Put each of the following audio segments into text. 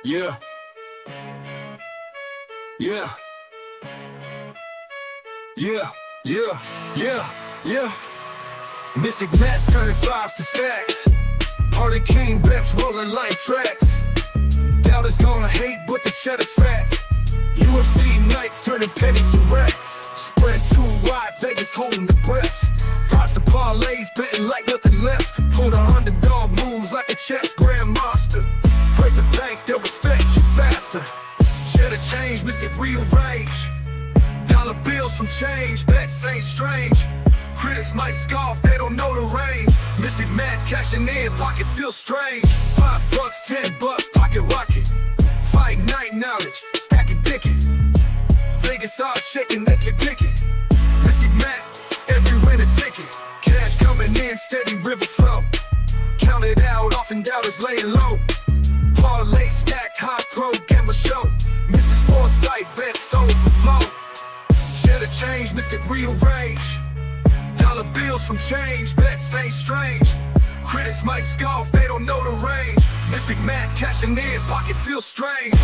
Yeah. Yeah. Yeah. Yeah. Yeah. Yeah. Mystic Mats turning fives to stacks. Hardy King bets rolling like tracks. Doubters gonna hate, but the cheddar's fat. UFC nights turning pennies to racks. Spread too wide, Vegas holding the breath. Pots and parlays betting like nothing left. Pull the underdog moves like a chess grandmaster. Break the bank, they'll respect you faster. Cheddar change, Mystic rearrange. Dollar bills from change, bets ain't strange. Critics might scoff, they don't know the range. Mystic mad cashing in, pocket feels strange. $5, $10, pocket rocket. Fight night knowledge, stacking ticket. Vegas odds shaking, they can pick it. Mystic mad, every win a ticket. Cash coming in, steady river flow. Count it out, often doubters laying low. Parlay stacked, high pro, gamma show. Mystic's foresight, bets overflow. Cheddar change, Mystic rearrange. Dollar bills from change, bets ain't strange. Critics might scoff, they don't know the range. Mystic mad cashing in, pocket feels strange.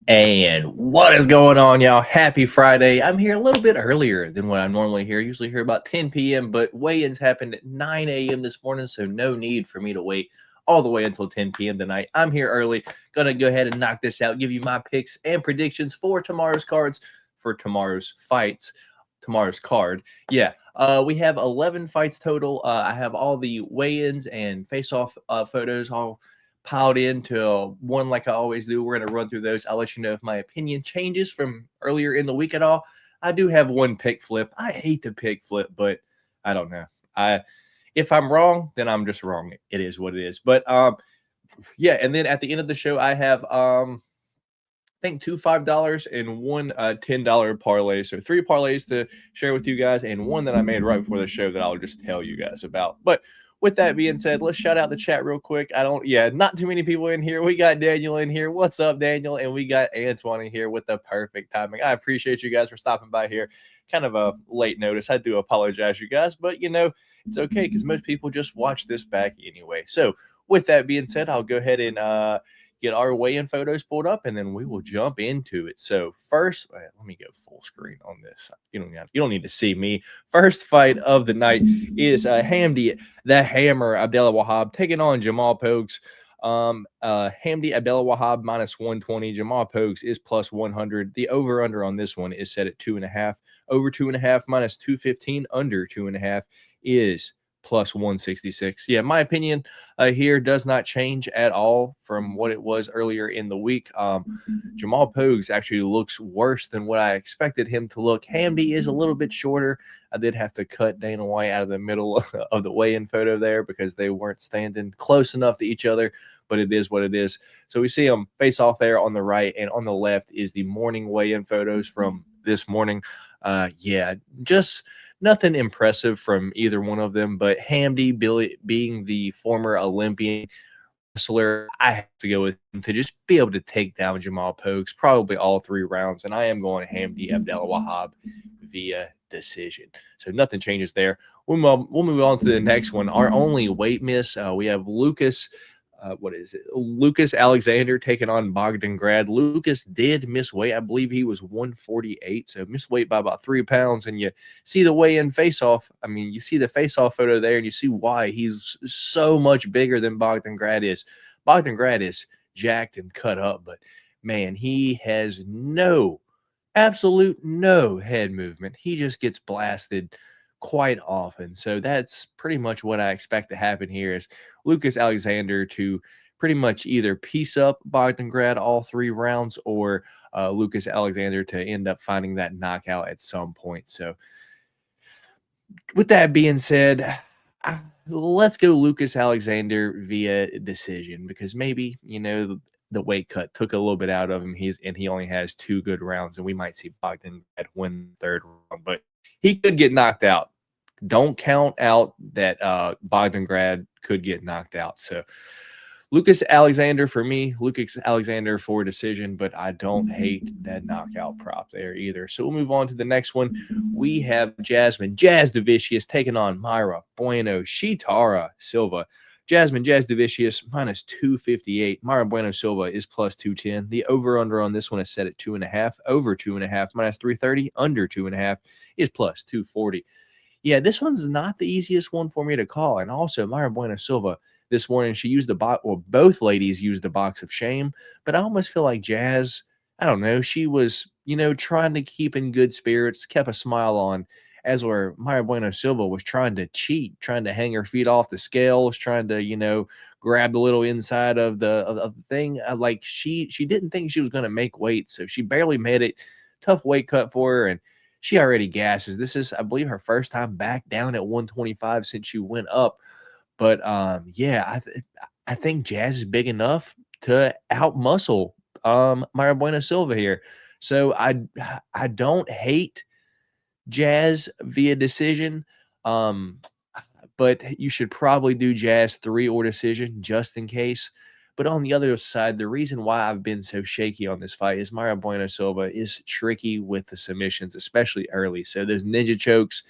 And what is going on, y'all? Happy Friday. I'm here a little bit earlier than what I'm normally here. Usually here about 10 p.m., but weigh-ins happened at 9 a.m. this morning, so no need for me to wait all the way until 10 p.m. tonight. I'm here early. Going to go ahead and knock this out, give you my picks and predictions for tomorrow's cards, for tomorrow's fights, tomorrow's card. Yeah, we have 11 fights total. I have all the weigh-ins and face-off photos all piled into one like I always do. We're going to run through those. I'll let you know if my opinion changes from earlier in the week at all. I do have one pick flip. I hate to pick flip, but I don't know. If I'm wrong, then I'm just wrong. It is what it is. But yeah, and then at the end of the show, I have I think two $5 and one $10 parlay. So 3 parlays to share with you guys, and one that I made right before the show that I'll just tell you guys about. But with that being said, let's shout out the chat real quick. Not too many people in here. We got Daniel in here. What's up, Daniel? And we got Antoine in here with the perfect timing. I appreciate you guys for stopping by here. Kind of a late notice. I do apologize, you guys, but it's okay because most people just watch this back anyway. So with that being said, I'll go ahead and get our weigh-in photos pulled up, and then we will jump into it. So first, let me go full screen on this. You don't need to see me. First fight of the night is Hamdi the Hammer Abdelwahab taking on Jamal Pogues. Hamdi Abdelwahab minus 120. Jamal Pogues is plus 100. The over-under on this one is set at 2.5. Over 2.5 minus 215. Under 2.5 is plus 166. Yeah, my opinion here does not change at all from what it was earlier in the week. Jamal Pogues actually looks worse than what I expected him to look. Hamdi is a little bit shorter. I did have to cut Dana White out of the middle of the weigh-in photo there because they weren't standing close enough to each other, but it is what it is. So we see them face off there on the right, and on the left is the morning weigh-in photos from this morning. Yeah, just nothing impressive from either one of them, but Hamdi, being the former Olympian wrestler, I have to go with him to just be able to take down Jamal Pogues probably all 3 rounds, and I am going Hamdi Abdelwahab via decision. So nothing changes there. We'll move on to the next one. Our only weight miss, we have Lucas Alexander taking on Bogdan Grad. Lucas did miss weight. I believe he was 148, so missed weight by about 3 pounds. And you see the weigh-in face-off. I mean, you see the face-off photo there, and you see why he's so much bigger than Bogdan Grad is. Bogdan Grad is jacked and cut up, but man, he has absolute no head movement. He just gets blasted quite often. So that's pretty much what I expect to happen here is Lucas Alexander to pretty much either piece up Bogdan Grad all 3 rounds or Lucas Alexander to end up finding that knockout at some point. So with that being said, let's go Lucas Alexander via decision because maybe, the weight cut took a little bit out of him. He only has 2 good rounds, and we might see Bogdan win the 3rd round, but he could get knocked out. Don't count out that Bogdan could get knocked out. So Lucas Alexander for me, Lucas Alexander for decision, but I don't hate that knockout prop there either. So we'll move on to the next one. We have Jasmine Jazz Devicius taking on Mayra Bueno Shitara Silva. Jasmine Jazz Devicius minus 258. Mayra Bueno Silva is plus 210. The over-under on this one is set at 2.5. Over 2.5 minus 330. Under 2.5 is plus 240. Yeah, this one's not the easiest one for me to call. And also, Mayra Bueno Silva this morning, she used the box. Well, both ladies used the box of shame, but I almost feel like Jazz, I don't know, she was, trying to keep in good spirits, kept a smile on, as where Mayra Bueno Silva was trying to cheat, trying to hang her feet off the scales, trying to, grab the little inside of the thing. Like she didn't think she was going to make weight, so she barely made it. Tough weight cut for her, and she already gasses. This is, I believe, her first time back down at 125 since she went up. But yeah, I think Jazz is big enough to outmuscle Mayra Bueno Silva here. So I don't hate Jazz via decision, but you should probably do Jazz 3 or decision just in case. But on the other side, the reason why I've been so shaky on this fight is Mayra Bueno Silva is tricky with the submissions, especially early. So those ninja chokes,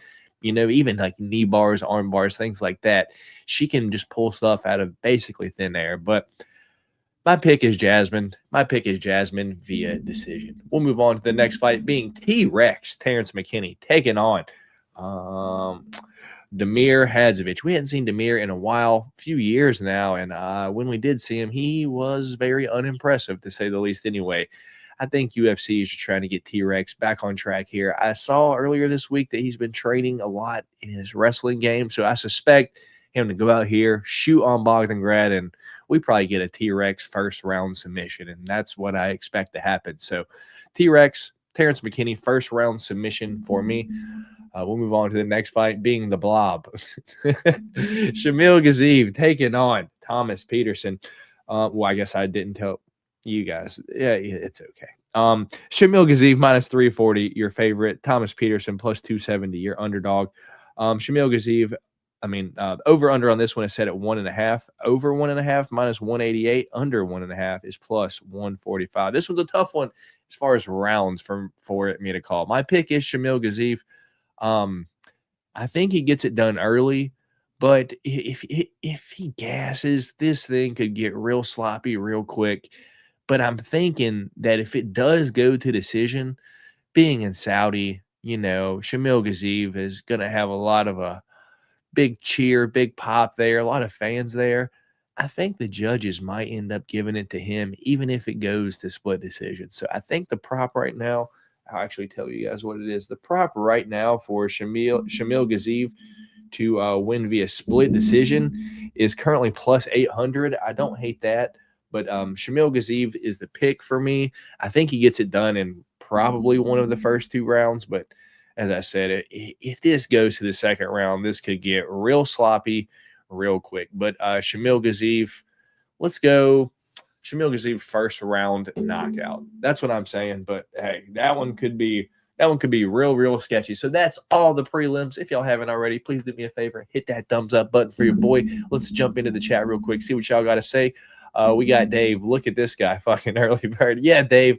even like knee bars, arm bars, things like that, she can just pull stuff out of basically thin air. But my pick is Jasmine. My pick is Jasmine via decision. We'll move on to the next fight, being T-Rex Terrence McKinney taking on Damir Hadzovic. We hadn't seen Damir in a while, few years now, and when we did see him, he was very unimpressive, to say the least anyway. I think UFC is just trying to get T-Rex back on track here. I saw earlier this week that he's been training a lot in his wrestling game, so I suspect him to go out here, shoot on Bogdan, and we probably get a T-Rex first-round submission, and that's what I expect to happen. So T-Rex, Terrence McKinney, first-round submission for me. We'll move on to the next fight, being the Blob. Shamil Gaziev taking on Thomas Peterson. Well, I guess I didn't tell you guys. Yeah, it's okay. Shamil Gaziev minus 340, your favorite. Thomas Peterson plus 270, your underdog. Shamil Gaziev, over-under on this one is set at 1.5. Over 1.5 minus 188. Under 1.5 is plus 145. This was a tough one as far as rounds for me to call. My pick is Shamil Gaziev. I think he gets it done early, but if he gasses, this thing could get real sloppy real quick. But I'm thinking that if it does go to decision, being in Saudi, Shamil Gaziev is going to have a lot of a big cheer, big pop there, a lot of fans there. I think the judges might end up giving it to him, even if it goes to split decision. So I think the prop right now, I'll actually tell you guys what it is. The prop right now for Shamil Gaziev to win via split decision is currently plus 800. I don't hate that, but Shamil Gaziev is the pick for me. I think he gets it done in probably one of the first 2 rounds, but as I said, if this goes to the second round, this could get real sloppy real quick. But Shamil Gaziev, let's go Shamil Gaziev first round knockout. That's what I'm saying. But hey, that one could be real sketchy. So that's all the prelims. If y'all haven't already, please do me a favor, hit that thumbs up button for your boy. Let's jump into the chat real quick, see what y'all got to say. We got Dave. Look at this guy, fucking early bird. Yeah, Dave.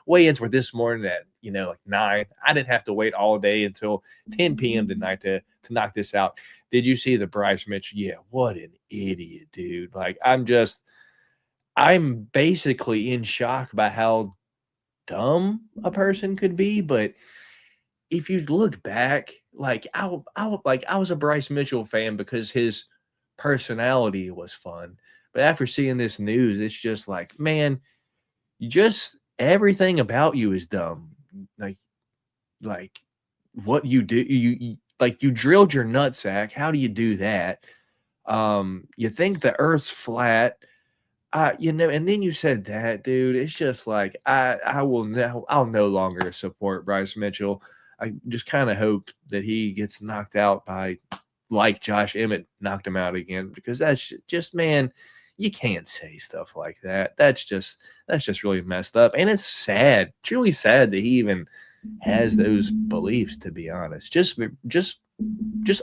Weigh-ins were this morning at like 9. I didn't have to wait all day until 10 p.m. tonight to knock this out. Did you see the Bryce Mitchell? Yeah, what an idiot, dude. Like, I'm basically in shock by how dumb a person could be. But if you look back, I was a Bryce Mitchell fan because his personality was fun. But after seeing this news, it's just like, man, everything about you is dumb. Like what you do, you drilled your nutsack. How do you do that? You think the earth's flat, and then you said that, dude. It's just like I'll no longer support Bryce Mitchell. I just kind of hope that he gets knocked out by like Josh Emmett knocked him out again, because that's just, man, You can't say stuff like that. That's just really messed up. And it's sad, truly sad that he even has those beliefs, to be honest. Just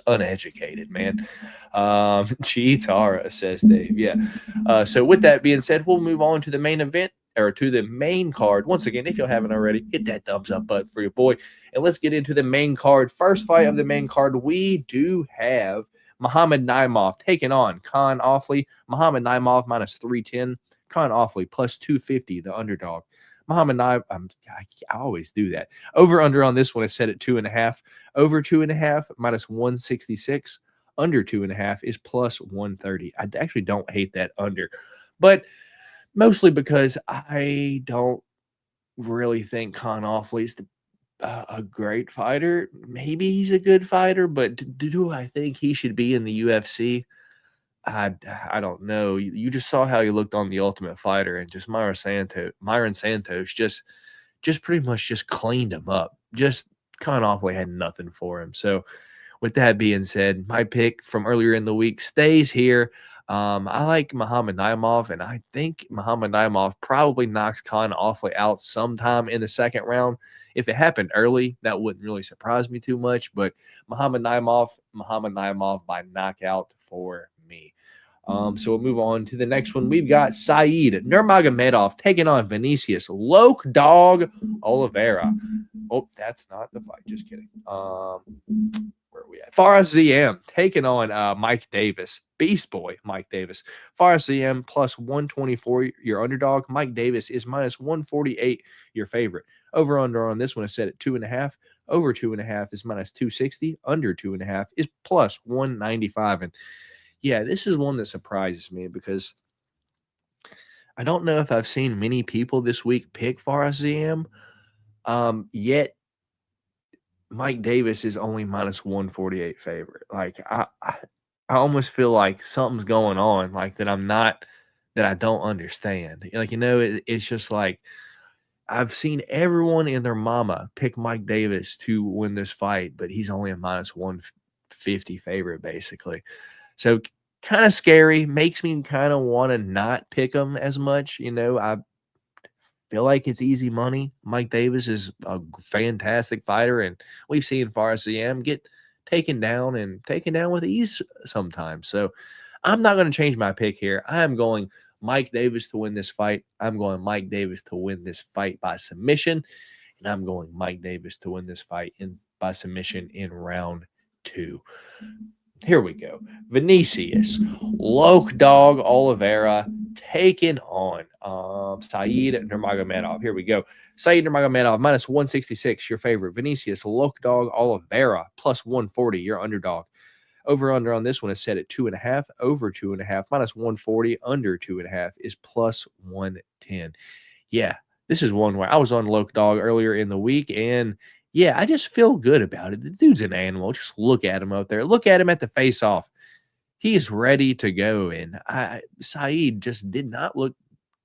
uneducated, man. Cheetara, says Dave. Yeah. So with that being said, we'll move on to the main event, or to the main card. Once again, if you haven't already, hit that thumbs up button for your boy. And let's get into the main card. First fight of the main card, we do have Muhammad Naimov taking on Khan Offley. Muhammad Naimov minus 310. Khan Offley plus 250, the underdog. Muhammad Naimov, I always do that. Over under on this one is set at 2.5. Over 2.5 minus 166. Under 2.5 is plus 130. I actually don't hate that under, but mostly because I don't really think Khan Offley's a great fighter. Maybe he's a good fighter, but do I think he should be in the UFC? I don't know. You just saw how he looked on The Ultimate Fighter, and just Myron Santos just pretty much just cleaned him up. Just Khan Offley had nothing for him. So with that being said, my pick from earlier in the week stays here. I like Muhammad Naimov, and I think Muhammad Naimov probably knocks Khan Offley out sometime in the second round. If it happened early, that wouldn't really surprise me too much, but Muhammad Naimov by knockout for me. So we'll move on to the next one. We've got Saeed Nurmagomedov taking on Vinicius Loke Dog Oliveira. Oh, that's not the fight. Just kidding. Where are we at? Faraz ZM taking on Mike Davis. Beast Boy Mike Davis. Faraz ZM plus 124, your underdog. Mike Davis is minus 148, your favorite. Over under on this one is set at 2.5. Over 2.5 is minus 260. Under 2.5 is plus 195. And yeah, this is one that surprises me because I don't know if I've seen many people this week pick Faraz ZM. Yet Mike Davis is only minus 148 favorite. Like I almost feel like something's going on, like that I don't understand. Like, it's just like I've seen everyone and their mama pick Mike Davis to win this fight, but he's only a minus 150 favorite, basically. So kind of scary, makes me kind of want to not pick him as much. I feel like it's easy money. Mike Davis is a fantastic fighter, and we've seen Faraz ZM get taken down with ease sometimes. So I'm not going to change my pick here. I'm going Mike Davis to win this fight. I'm going Mike Davis to win this fight by submission, and I'm going Mike Davis to win this fight by submission in round 2. Here we go. Vinicius Loke Dog Oliveira taking on Saeed Nurmagomedov. Here we go. Saeed Nurmagomedov minus 166, your favorite. Vinicius Loke Dog Oliveira plus 140, your underdog. Over under on this one is set at 2.5. Over 2.5 minus 140. Under 2.5 is plus 110. Yeah, this is one where I was on Loke Dog earlier in the week, and yeah, I just feel good about it. The dude's an animal. Just look at him out there. Look at him at the face-off. He is ready to go. And Saeed just did not look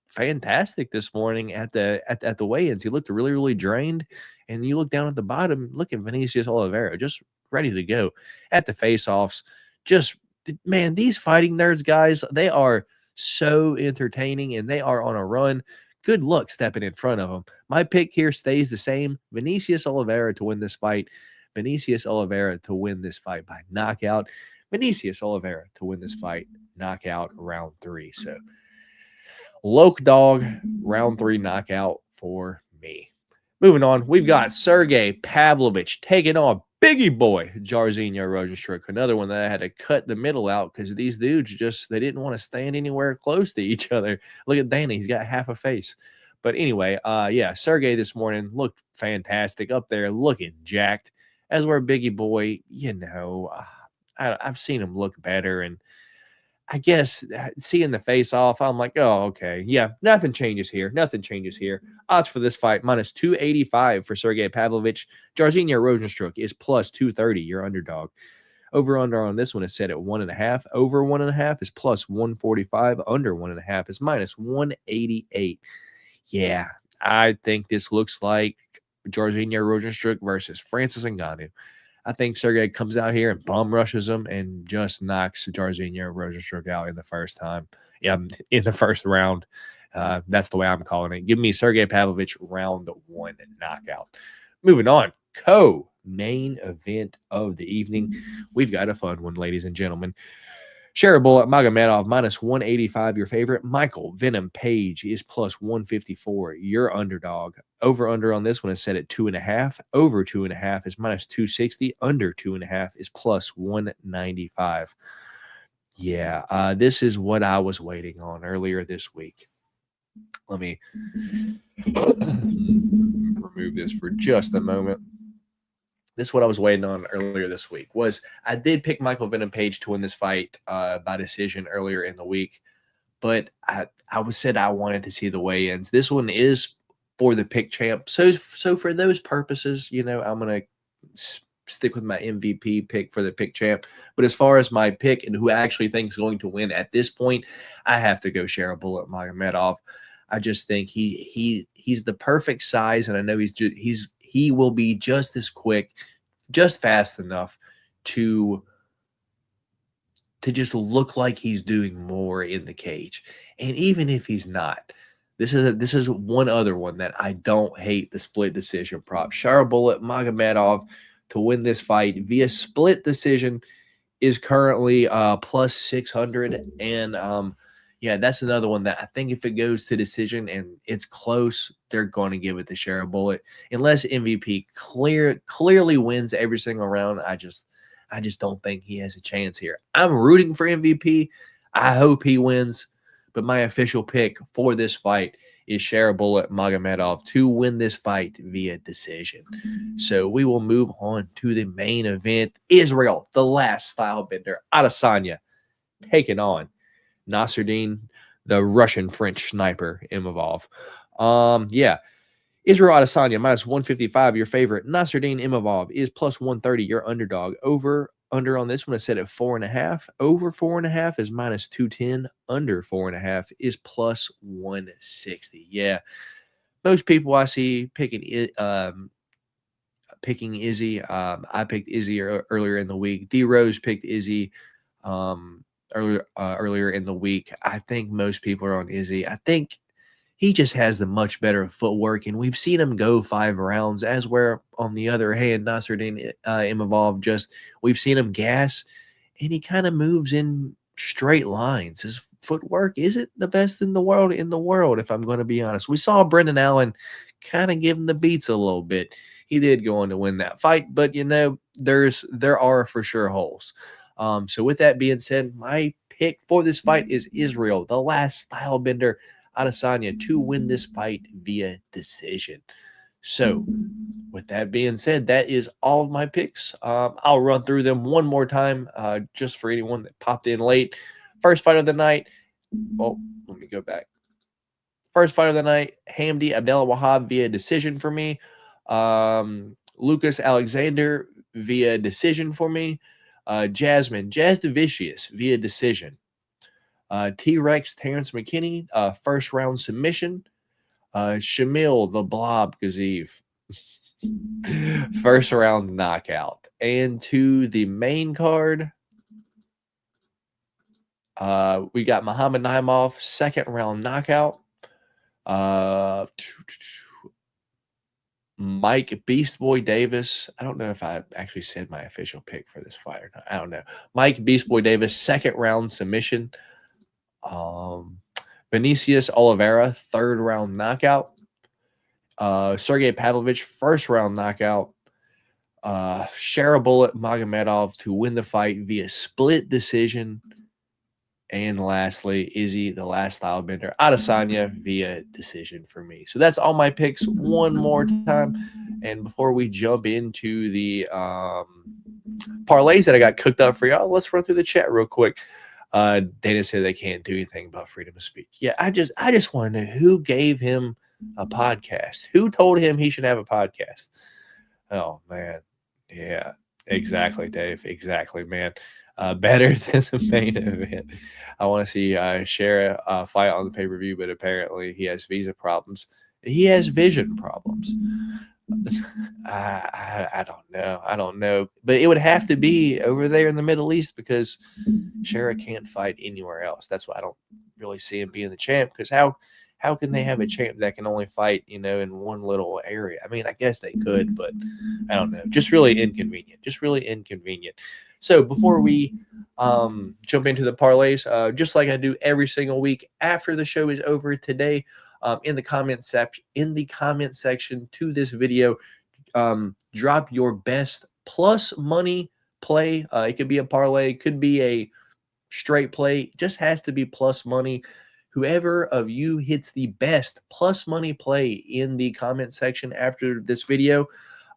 fantastic this morning at the weigh-ins. He looked really, really drained. And you look down at the bottom, look at Vinicius Oliveira, just ready to go at the face-offs. Just, man, these fighting nerds, guys, they are so entertaining, and they are on a run. Good luck stepping in front of them. My pick here stays the same. Vinicius Oliveira to win this fight. Vinicius Oliveira to win this fight by knockout. Vinicius Oliveira to win this fight, knockout round 3. So, Loke Dog, round 3 knockout for me. Moving on, we've got Sergey Pavlovich taking on Biggie Boy Jairzinho Rozenstruik. Another one that I had to cut the middle out because these dudes they didn't want to stand anywhere close to each other. Look at Danny, he's got half a face. But anyway, yeah, Sergey this morning looked fantastic up there, looking jacked. As where Biggie Boy, I've seen him look better, and I guess seeing the face off, I'm like, oh, okay. Yeah, nothing changes here. Odds for this fight, minus 285 for Sergey Pavlovich. Jairzinho Rozenstruik is plus 230, your underdog. Over-under on this one is set at 1.5. Over 1.5 is plus 145. Under 1.5 is minus 188. Yeah, I think this looks like Jairzinho Rozenstruik versus Francis Ngannou. I think Sergey comes out here and bum rushes him and just knocks Jairzinho Rozenstruik out in the first time. in the first round. That's the way I'm calling it. Give me Sergey Pavlovich round 1 knockout. Moving on, main event of the evening. We've got a fun one, ladies and gentlemen. Shareable at Magomedov minus 185, your favorite. Michael Venom Page is plus 154, your underdog. Over-under on this one is set at 2.5. Over 2.5 is minus 260. Under 2.5 is plus 195. Yeah, this is what I was waiting on earlier this week. Let me remove this for just a moment. This is what I was waiting on earlier this week. Was I did pick Michael Venom Page to win this fight by decision earlier in the week, but I said I wanted to see the weigh-ins. This one is for the pick champ. So for those purposes, I'm going to stick with my MVP pick for the pick champ. But as far as my pick and who I actually think is going to win at this point, I have to go share a bullet Magomedov. I just think he's the perfect size, and I know he will be just as quick, just fast enough to just look like he's doing more in the cage. And even if he's not, this is one other one that I don't hate, the split decision prop. Sharabullet Magomedov to win this fight via split decision is currently plus 600. And yeah, that's another one that I think if it goes to decision and it's close, they're going to give it to Sharabullet. Unless MVP clearly wins every single round, I just don't think he has a chance here. I'm rooting for MVP. I hope he wins, but my official pick for this fight is Sharabullet Magomedov to win this fight via decision. So we will move on to the main event. Israel, the last style bender, Adesanya, taking on Nasruddin, the Russian-French sniper, Imavov. Israel Adesanya minus 155, your favorite. Nasruddin Imavov is plus 130, your underdog. Under on this one is set at 4.5. Over 4.5 is minus 210. Under 4.5 is plus 160. Yeah, most people I see picking Izzy. I picked Izzy earlier in the week. D Rose picked Izzy earlier in the week. I think most people are on Izzy. I think he just has the much better footwork, and we've seen him go 5 rounds, as where on the other hand, Nasruddin Imavov, we've seen him gas, and he kind of moves in straight lines. His footwork isn't the best in the world, if I'm going to be honest. We saw Brendan Allen kind of give him the beats a little bit. He did go on to win that fight, but there are for sure holes. So with that being said, my pick for this fight is Israel, the last style bender, Adesanya, to win this fight via decision. So with that being said, that is all of my picks. I'll run through them one more time just for anyone that popped in late. First fight of the night. Oh, let me go back. First fight of the night, Hamdi Abdullah Wahab via decision for me. Lucas Alexander via decision for me. Jazz Devicius via decision. T-Rex Terrence McKinney, first round submission. Shamil the Blob Gaziv, first round knockout. And to the main card, we got Muhammad Naimov, second round knockout. Mike Beast Boy Davis. I don't know if I actually said my official pick for this fight or not. I don't know. Mike Beast Boy Davis, second round submission. Vinicius Oliveira, third round knockout. Sergey Pavlovich, first round knockout. Sharabullet Magomedov to win the fight via split decision. And lastly, Izzy, the last style bender, Adesanya via decision for me. So that's all my picks one more time. And before we jump into the parlays that I got cooked up for y'all, let's run through the chat real quick. Dana said they can't do anything about freedom of speech. Yeah, I just want to know who gave him a podcast. Who told him he should have a podcast? Oh, man. Yeah, exactly, Dave. Exactly, man. Better than the main event. I want to see Share fight on the pay-per-view, but apparently he has visa problems. He has vision problems. I don't know. I don't know. But it would have to be over there in the Middle East because Shara can't fight anywhere else. That's why I don't really see him being the champ, because how can they have a champ that can only fight, in one little area? I mean, I guess they could, but I don't know. Just really inconvenient. Just really inconvenient. So before we jump into the parlays, just like I do every single week after the show is over today, in the comment section to this video, drop your best plus money play. It could be a parlay, could be a straight play, just has to be plus money. Whoever of you hits the best plus money play in the comment section after this video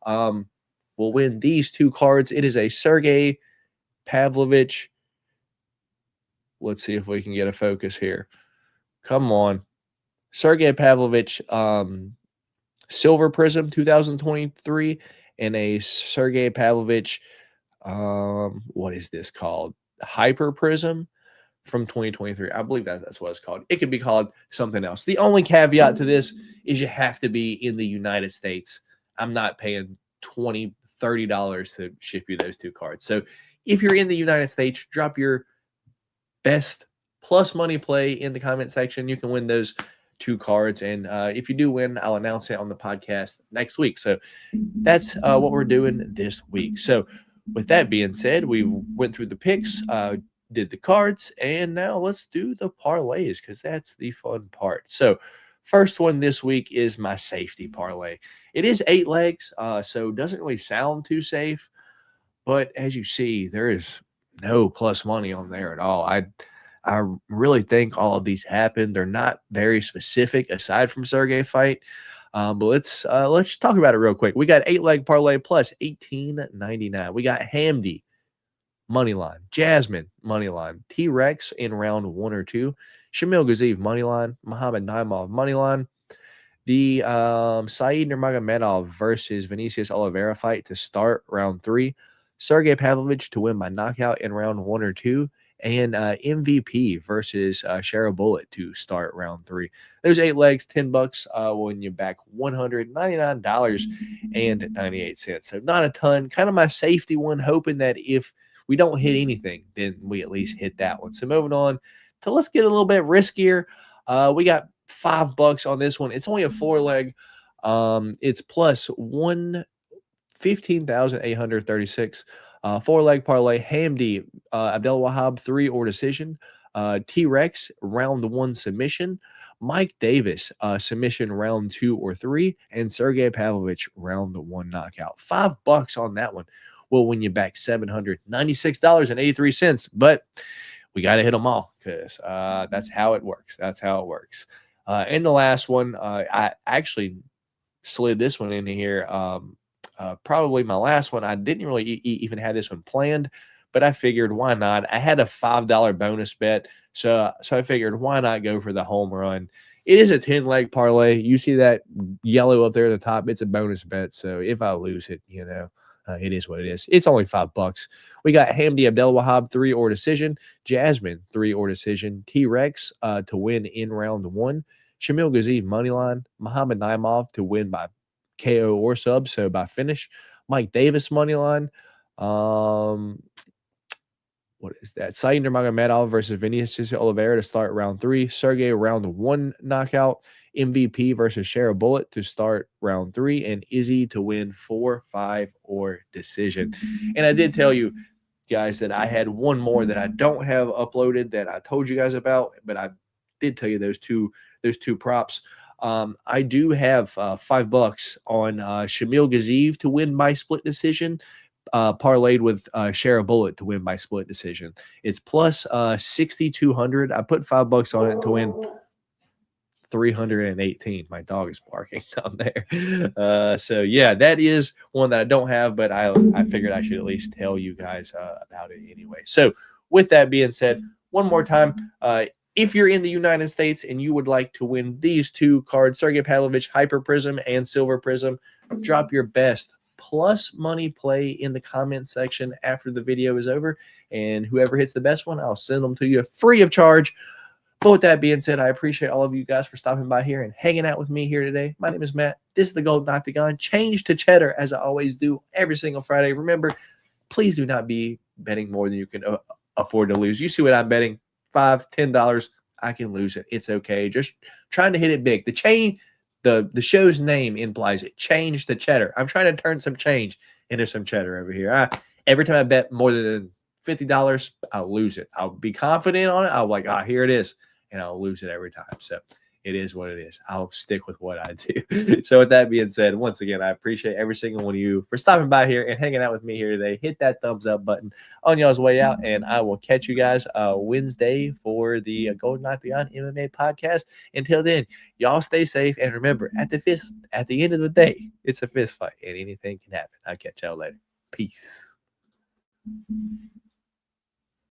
will win these two cards. It is a Sergey Pavlovich. Let's see if we can get a focus here. Come on. Sergey Pavlovich Silver Prism 2023 and a Sergey Pavlovich, what is this called? Hyper Prism from 2023. I believe that's what it's called. It could be called something else. The only caveat to this is you have to be in the United States. I'm not paying $20, $30 to ship you those two cards. So if you're in the United States, drop your best plus money play in the comment section. You can win those two cards, and if you do win, I'll announce it on the podcast next week. So that's what we're doing this week. So with that being said, we went through the picks, did the cards, and now let's do the parlays, because that's the fun part. So first one this week is my safety parlay. It is 8 legs, so it doesn't really sound too safe, but as you see, there is no plus money on there at all. I really think all of these happen. They're not very specific aside from Sergey fight. But let's talk about it real quick. We got 8-leg parlay plus $18.99. We got Hamdi money line, Jasmine money line, T-Rex in round 1 or 2, Shamil Gaziev money line, Muhammad Naimov money line, the Saeed Nurmagomedov versus Vinicius Oliveira fight to start round 3, Sergey Pavlovich to win by knockout in round 1 or 2, and MVP versus Shara Bullet to start round 3. There's 8 legs, $10 will win you back $199.98. So not a ton. Kind of my safety one, hoping that if we don't hit anything, then we at least hit that one. So moving on to let's get a little bit riskier. We got $5 on this one. It's only a 4-leg. It's plus 15,836. 4-leg parlay, Hamdi, Abdel Wahab 3 or decision, T-Rex round 1 submission, Mike Davis submission round 2 or 3, and Sergey Pavlovich round 1 knockout. $5 on that one will win you back $796.83. But we got to hit them all, because that's how it works. That's how it works. And the last one, I actually slid this one in here. Probably my last one. I didn't really even have this one planned, but I figured why not? I had a $5 bonus bet, so I figured why not go for the home run. It is a 10-leg parlay. You see that yellow up there at the top? It's a bonus bet, so if I lose it, it is what it is. It's only $5. We got Hamdi Abdel Wahab 3 or decision, Jasmine 3 or decision, T-Rex to win in round 1, Shamil Gaziev moneyline, Muhammad Naimov to win by KO or sub, so by finish, Mike Davis money line. What is that? Saeed Nurmagomedov versus Vinicius Oliveira to start round 3. Sergey round 1 knockout. MVP versus Shara Bullet to start round 3, and Izzy to win 4, 5, or decision. And I did tell you guys that I had one more that I don't have uploaded that I told you guys about, but I did tell you those two props. I do have $5 on Shamil Gaziev to win by split decision, parlayed with Shara Bullet to win by split decision. It's plus 6,200. I put $5 on it to win 318. My dog is barking down there. So yeah, that is one that I don't have, but I figured I should at least tell you guys about it anyway. So with that being said, one more time, if you're in the United States and you would like to win these two cards, Sergey Pavlovich Hyper Prism and Silver Prism, drop your best plus money play in the comment section after the video is over, and whoever hits the best one, I'll send them to you free of charge. But with that being said, I appreciate all of you guys for stopping by here and hanging out with me here today. My name is Matt. This is the Golden Octagon. Change to Cheddar, as I always do every single Friday. Remember, please do not be betting more than you can afford to lose. You see what I'm betting? $5, $10. I can lose it. It's okay. Just trying to hit it big. The show's name implies it. Change to Cheddar. I'm trying to turn some change into some cheddar over here. Every time I bet more than $50, I'll lose it. I'll be confident on it. I'll be like, here it is. And I'll lose it every time. So it is what it is. I'll stick with what I do. So with that being said, once again, I appreciate every single one of you for stopping by here and hanging out with me here today. Hit that thumbs up button on y'all's way out, and I will catch you guys Wednesday for the Golden Octagon MMA podcast. Until then, y'all stay safe, and remember, at the end of the day, it's a fist fight, and anything can happen. I'll catch y'all later. Peace.